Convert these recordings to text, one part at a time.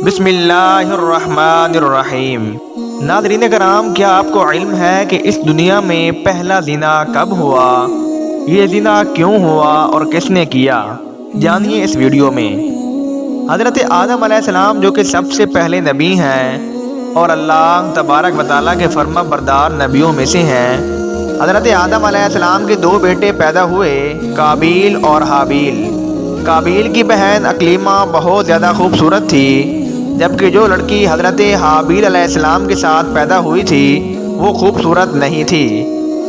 بسم اللہ الرحمن الرحیم۔ ناظرین کرام، کیا آپ کو علم ہے کہ اس دنیا میں پہلا زنا کب ہوا؟ یہ زنا کیوں ہوا اور کس نے کیا؟ جانیے اس ویڈیو میں۔ حضرت آدم علیہ السلام جو کہ سب سے پہلے نبی ہیں اور اللہ تبارک و تعالیٰ کے فرما بردار نبیوں میں سے ہیں، حضرت آدم علیہ السلام کے دو بیٹے پیدا ہوئے، قابیل اور حابیل۔ قابیل کی بہن اکلیمہ بہت زیادہ خوبصورت تھی، جبکہ جو لڑکی حضرت حابیل علیہ السلام کے ساتھ پیدا ہوئی تھی وہ خوبصورت نہیں تھی۔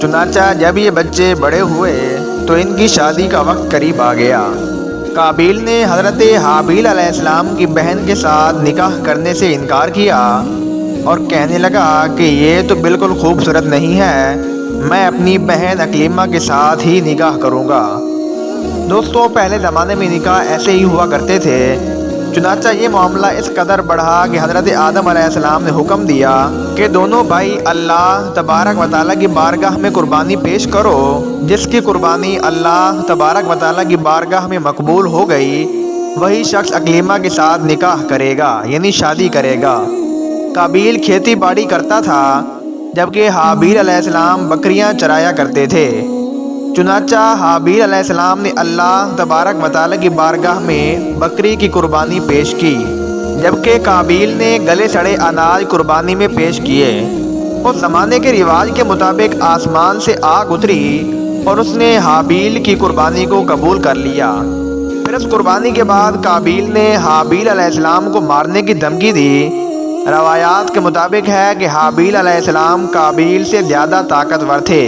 چنانچہ جب یہ بچے بڑے ہوئے تو ان کی شادی کا وقت قریب آ گیا۔ قابیل نے حضرت حابیل علیہ السلام کی بہن کے ساتھ نکاح کرنے سے انکار کیا اور کہنے لگا کہ یہ تو بالکل خوبصورت نہیں ہے، میں اپنی بہن اکلیمہ کے ساتھ ہی نکاح کروں گا۔ دوستوں، پہلے زمانے میں نکاح ایسے ہی ہوا کرتے تھے۔ چنانچہ یہ معاملہ اس قدر بڑھا کہ حضرت آدم علیہ السلام نے حکم دیا کہ دونوں بھائی اللہ تبارک و تعالیٰ کی بارگاہ میں قربانی پیش کرو۔ جس کی قربانی اللہ تبارک و تعالیٰ کی بارگاہ میں مقبول ہو گئی وہی شخص اکلیمہ کے ساتھ نکاح کرے گا، یعنی شادی کرے گا۔ قابیل کھیتی باڑی کرتا تھا، جبکہ حابیل علیہ السلام بکریاں چرایا کرتے تھے۔ چنانچہ حابیل علیہ السلام نے اللہ تبارک و تعالیٰ کی بارگاہ میں بکری کی قربانی پیش کی، جبکہ قابیل نے گلے سڑے اناج قربانی میں پیش کیے۔ اس زمانے کے رواج کے مطابق آسمان سے آگ اتری اور اس نے حابیل کی قربانی کو قبول کر لیا۔ پھر اس قربانی کے بعد قابیل نے حابیل علیہ السلام کو مارنے کی دھمکی دی۔ روایات کے مطابق ہے کہ حابیل علیہ السلام قابیل سے زیادہ طاقتور تھے،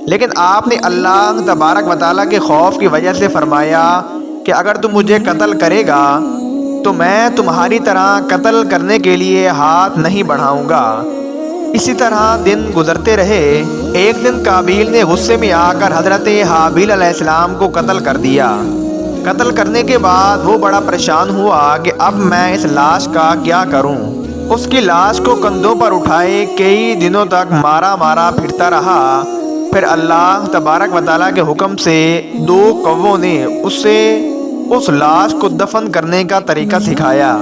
لیکن آپ نے اللہ تبارک و تعالیٰ کے خوف کی وجہ سے فرمایا کہ اگر تم مجھے قتل کرے گا تو میں تمہاری طرح قتل کرنے کے لیے ہاتھ نہیں بڑھاؤں گا۔ اسی طرح دن گزرتے رہے۔ ایک دن قابیل نے غصے میں آ کر حضرت حابیل علیہ السلام کو قتل کر دیا۔ قتل کرنے کے بعد وہ بڑا پریشان ہوا کہ اب میں اس لاش کا کیا کروں۔ اس کی لاش کو کندھوں پر اٹھائے کئی دنوں تک مارا پھرتا رہا۔ پھر اللہ تبارک و تعالیٰ کے حکم سے دو کووں نے اسے اس لاش کو دفن کرنے کا طریقہ سکھایا۔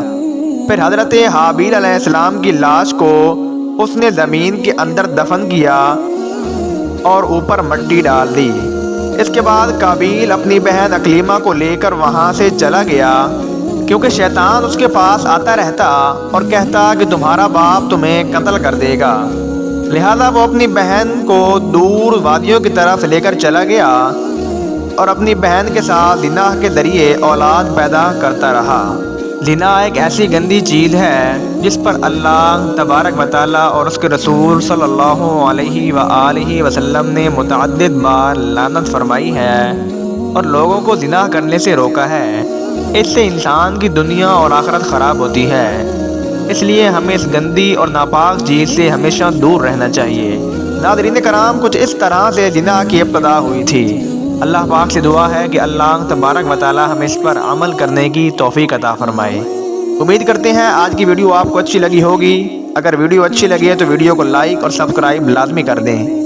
پھر حضرت حابیل علیہ السلام کی لاش کو اس نے زمین کے اندر دفن کیا اور اوپر مٹی ڈال دی۔ اس کے بعد قابیل اپنی بہن اکلیمہ کو لے کر وہاں سے چلا گیا، کیونکہ شیطان اس کے پاس آتا رہتا اور کہتا کہ تمہارا باپ تمہیں قتل کر دے گا۔ لہذا وہ اپنی بہن کو دور وادیوں کی طرف لے کر چلا گیا اور اپنی بہن کے ساتھ زنا کے ذریعے اولاد پیدا کرتا رہا۔ زنا ایک ایسی گندی چیز ہے جس پر اللہ تبارک و تعالیٰ اور اس کے رسول صلی اللہ علیہ وآلہ وسلم نے متعدد بار لعنت فرمائی ہے اور لوگوں کو زنا کرنے سے روکا ہے۔ اس سے انسان کی دنیا اور آخرت خراب ہوتی ہے، اس لیے ہمیں اس گندی اور ناپاک چیز سے ہمیشہ دور رہنا چاہیے۔ ناظرین کرام، کچھ اس طرح سے زنا کی ابتدا ہوئی تھی۔ اللہ پاک سے دعا ہے کہ اللہ تبارک و تعالی ہمیں اس پر عمل کرنے کی توفیق عطا فرمائے۔ امید کرتے ہیں آج کی ویڈیو آپ کو اچھی لگی ہوگی۔ اگر ویڈیو اچھی لگی ہے تو ویڈیو کو لائک اور سبسکرائب لازمی کر دیں۔